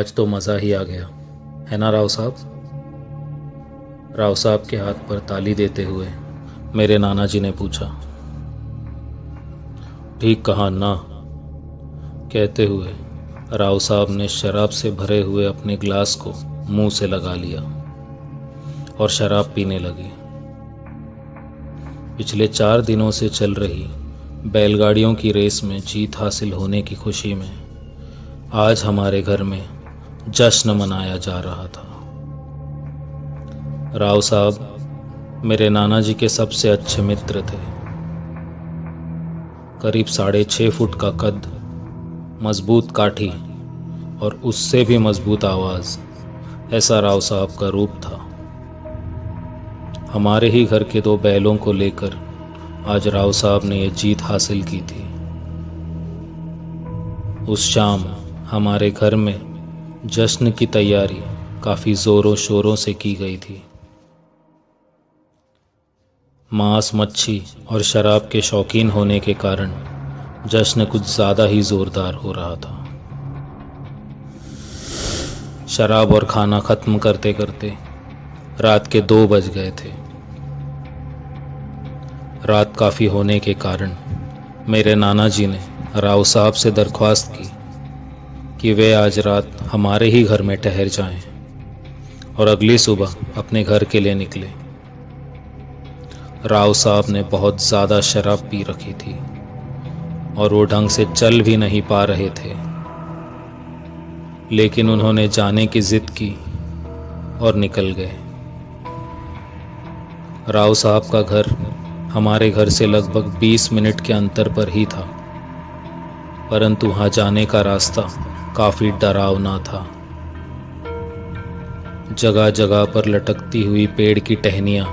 आज तो मज़ा ही आ गया है ना राव साहब। राव साहब के हाथ पर ताली देते हुए मेरे नाना जी ने पूछा। ठीक कहा ना, कहते हुए राव साहब ने शराब से भरे हुए अपने ग्लास को मुंह से लगा लिया और शराब पीने लगे। पिछले 4 दिनों से चल रही बैलगाड़ियों की रेस में जीत हासिल होने की खुशी में आज हमारे घर में जश्न मनाया जा रहा था। राव साहब मेरे नाना जी के सबसे अच्छे मित्र थे। करीब 6.5 फुट का कद, मजबूत काठी और उससे भी मजबूत आवाज़, ऐसा राव साहब का रूप था। हमारे ही घर के 2 बैलों को लेकर आज राव साहब ने ये जीत हासिल की थी। उस शाम हमारे घर में जश्न की तैयारी काफ़ी ज़ोरों शोरों से की गई थी। मांस, मच्छी और शराब के शौकीन होने के कारण जश्न कुछ ज़्यादा ही ज़ोरदार हो रहा था। शराब और खाना ख़त्म करते करते रात के 2 बज गए थे। रात काफ़ी होने के कारण मेरे नाना जी ने राव साहब से दरख्वास्त की कि वे आज रात हमारे ही घर में ठहर जाएं और अगली सुबह अपने घर के लिए निकले। राव साहब ने बहुत ज़्यादा शराब पी रखी थी और वो ढंग से चल भी नहीं पा रहे थे, लेकिन उन्होंने जाने की जिद की और निकल गए। राव साहब का घर हमारे घर से लगभग 20 मिनट के अंतर पर ही था, परंतु वहाँ जाने का रास्ता काफ़ी डरावना था। जगह जगह पर लटकती हुई पेड़ की टहनियाँ,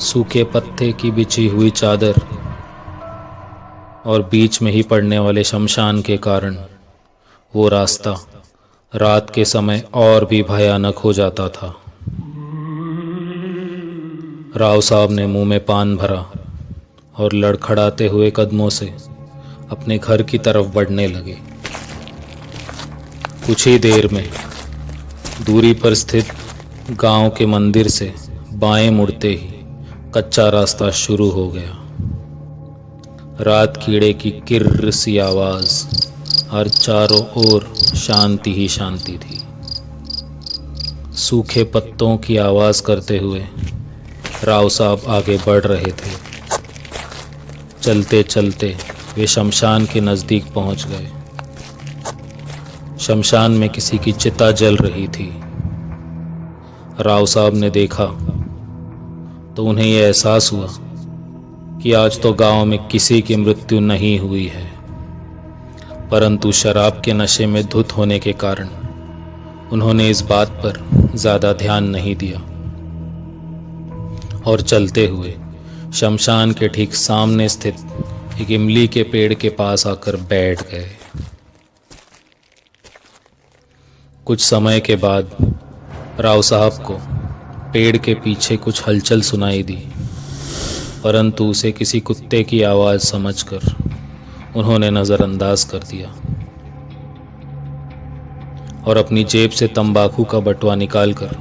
सूखे पत्ते की बिछी हुई चादर और बीच में ही पड़ने वाले शमशान के कारण वो रास्ता रात के समय और भी भयानक हो जाता था। राव साहब ने मुंह में पान भरा और लड़खड़ाते हुए कदमों से अपने घर की तरफ बढ़ने लगे। कुछ ही देर में दूरी पर स्थित गांव के मंदिर से बाएं मुड़ते ही कच्चा रास्ता शुरू हो गया। रात कीड़े की किर्र सी आवाज़ और चारों ओर शांति ही शांति थी। सूखे पत्तों की आवाज़ करते हुए राव साहब आगे बढ़ रहे थे। चलते चलते वे शमशान के नज़दीक पहुंच गए। शमशान में किसी की चिता जल रही थी। राव साहब ने देखा तो उन्हें यह एहसास हुआ कि आज तो गांव में किसी की मृत्यु नहीं हुई है, परंतु शराब के नशे में धुत होने के कारण उन्होंने इस बात पर ज़्यादा ध्यान नहीं दिया और चलते हुए शमशान के ठीक सामने स्थित एक इमली के पेड़ के पास आकर बैठ गए। कुछ समय के बाद राव साहब को पेड़ के पीछे कुछ हलचल सुनाई दी, परंतु उसे किसी कुत्ते की आवाज़ समझकर उन्होंने नज़रअंदाज कर दिया और अपनी जेब से तंबाकू का बटुआ निकालकर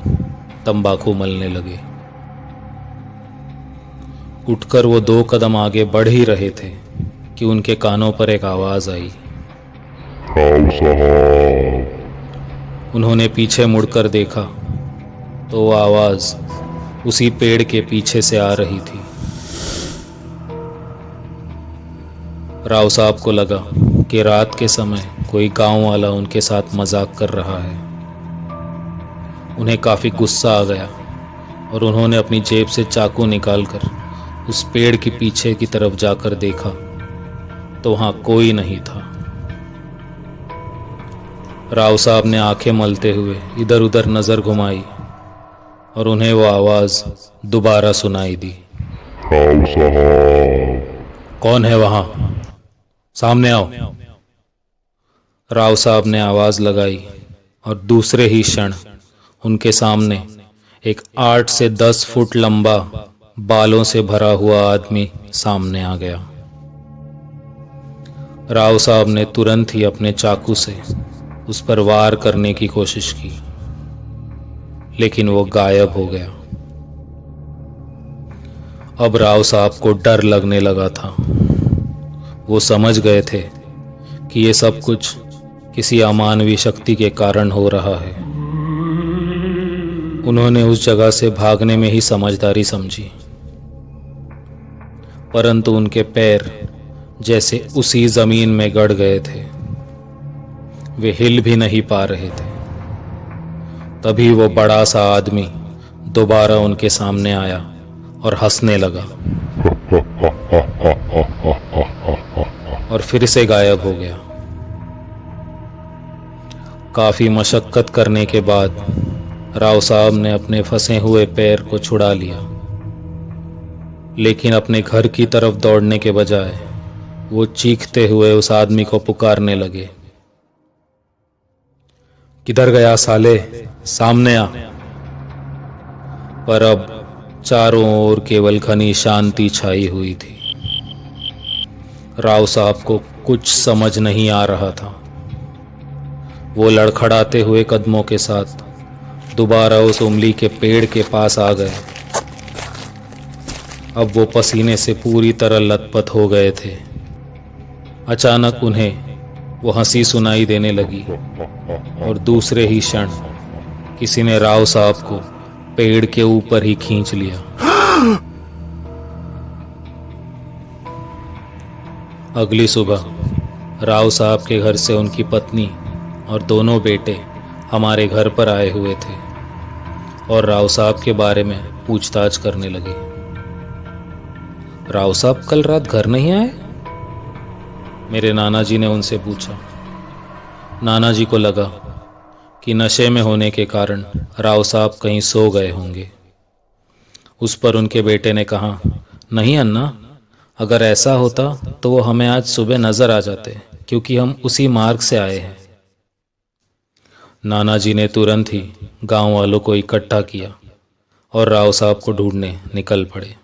तंबाकू मलने लगे। उठकर वो 2 कदम आगे बढ़ ही रहे थे कि उनके कानों पर एक आवाज़ आई। राव साहब। उन्होंने पीछे मुड़कर देखा तो वो आवाज़ उसी पेड़ के पीछे से आ रही थी। राव साहब को लगा कि रात के समय कोई गांव वाला उनके साथ मजाक कर रहा है। उन्हें काफ़ी गुस्सा आ गया और उन्होंने अपनी जेब से चाकू निकालकर उस पेड़ के पीछे की तरफ जाकर देखा तो वहाँ कोई नहीं था। राव साहब ने आंखें मलते हुए इधर उधर नज़र घुमाई और उन्हें वो आवाज़ दोबारा सुनाई दी। राव साहब। कौन है वहाँ? सामने आओ। राव साहब ने आवाज़ लगाई और दूसरे ही क्षण उनके सामने एक 8 से 10 फुट लंबा बालों से भरा हुआ आदमी सामने आ गया। राव साहब ने तुरंत ही अपने चाकू से उस पर वार करने की कोशिश की, लेकिन वो गायब हो गया। अब राव साहब को डर लगने लगा था। वो समझ गए थे कि ये सब कुछ किसी अमानवीय शक्ति के कारण हो रहा है। उन्होंने उस जगह से भागने में ही समझदारी समझी, परंतु उनके पैर जैसे उसी जमीन में गड़ गए थे। वे हिल भी नहीं पा रहे थे। तभी वो बड़ा सा आदमी दोबारा उनके सामने आया और हंसने लगा और फिर से गायब हो गया। काफी मशक्कत करने के बाद राव साहब ने अपने फंसे हुए पैर को छुड़ा लिया, लेकिन अपने घर की तरफ दौड़ने के बजाय वो चीखते हुए उस आदमी को पुकारने लगे, किधर गया साले, सामने आ। पर अब चारों ओर केवल घनी शांति छाई हुई थी। राव साहब को कुछ समझ नहीं आ रहा था। वो लड़खड़ाते हुए कदमों के साथ दोबारा उस उम्ली के पेड़ के पास आ गए। अब वो पसीने से पूरी तरह लथपथ हो गए थे। अचानक उन्हें वो हंसी सुनाई देने लगी और दूसरे ही क्षण किसी ने राव साहब को पेड़ के ऊपर ही खींच लिया। अगली सुबह राव साहब के घर से उनकी पत्नी और दोनों बेटे हमारे घर पर आए हुए थे और राव साहब के बारे में पूछताछ करने लगे। राव साहब कल रात घर नहीं आए? मेरे नाना जी ने उनसे पूछा। नाना जी को लगा कि नशे में होने के कारण राव साहब कहीं सो गए होंगे। उस पर उनके बेटे ने कहा, नहीं अन्ना, अगर ऐसा होता तो वो हमें आज सुबह नजर आ जाते, क्योंकि हम उसी मार्ग से आए हैं। नाना जी ने तुरंत ही गांव वालों को इकट्ठा किया और राव साहब को ढूंढने निकल पड़े।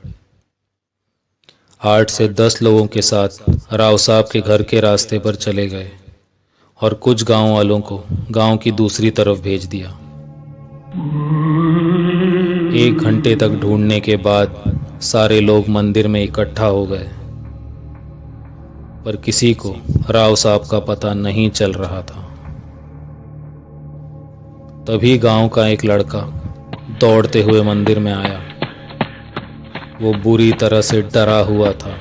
8 से 10 लोगों के साथ राव साहब के घर के रास्ते पर चले गए और कुछ गांव वालों को गांव की दूसरी तरफ भेज दिया। 1 घंटे तक ढूंढने के बाद सारे लोग मंदिर में इकट्ठा हो गए, पर किसी को राव साहब का पता नहीं चल रहा था। तभी गांव का एक लड़का दौड़ते हुए मंदिर में आया। वो बुरी तरह से डरा हुआ था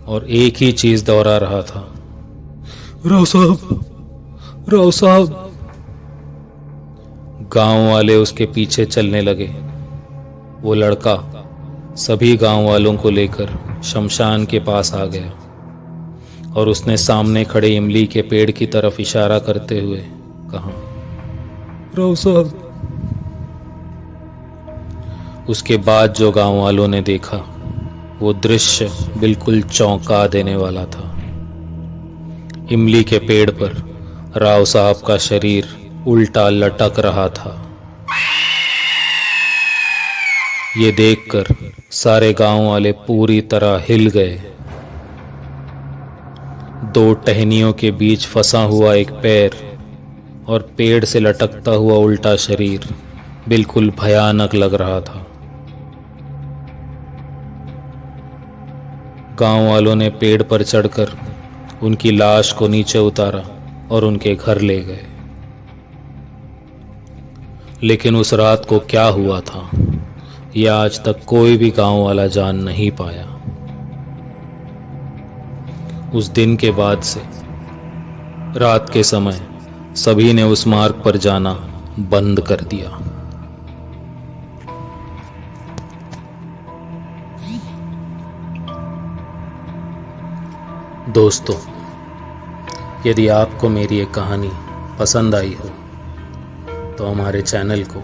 और एक ही चीज दोहरा रहा था, राव साहब, राव साहब। गांव वाले उसके पीछे चलने लगे। वो लड़का सभी गांव वालों को लेकर शमशान के पास आ गया और उसने सामने खड़े इमली के पेड़ की तरफ इशारा करते हुए कहा, राव साहब। उसके बाद जो गांव वालों ने देखा वो दृश्य बिल्कुल चौंका देने वाला था। इमली के पेड़ पर राव साहब का शरीर उल्टा लटक रहा था। ये देखकर सारे गांव वाले पूरी तरह हिल गए। 2 टहनियों के बीच फंसा हुआ एक पैर और पेड़ से लटकता हुआ उल्टा शरीर बिल्कुल भयानक लग रहा था। गांव वालों ने पेड़ पर चढ़कर उनकी लाश को नीचे उतारा और उनके घर ले गए। लेकिन उस रात को क्या हुआ था, यह आज तक कोई भी गांव वाला जान नहीं पाया। उस दिन के बाद से रात के समय सभी ने उस मार्ग पर जाना बंद कर दिया। दोस्तों, यदि आपको मेरी ये कहानी पसंद आई हो तो हमारे चैनल को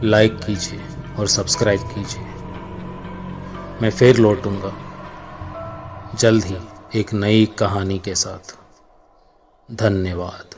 लाइक कीजिए और सब्सक्राइब कीजिए। मैं फिर लौटूंगा जल्द ही एक नई कहानी के साथ। धन्यवाद।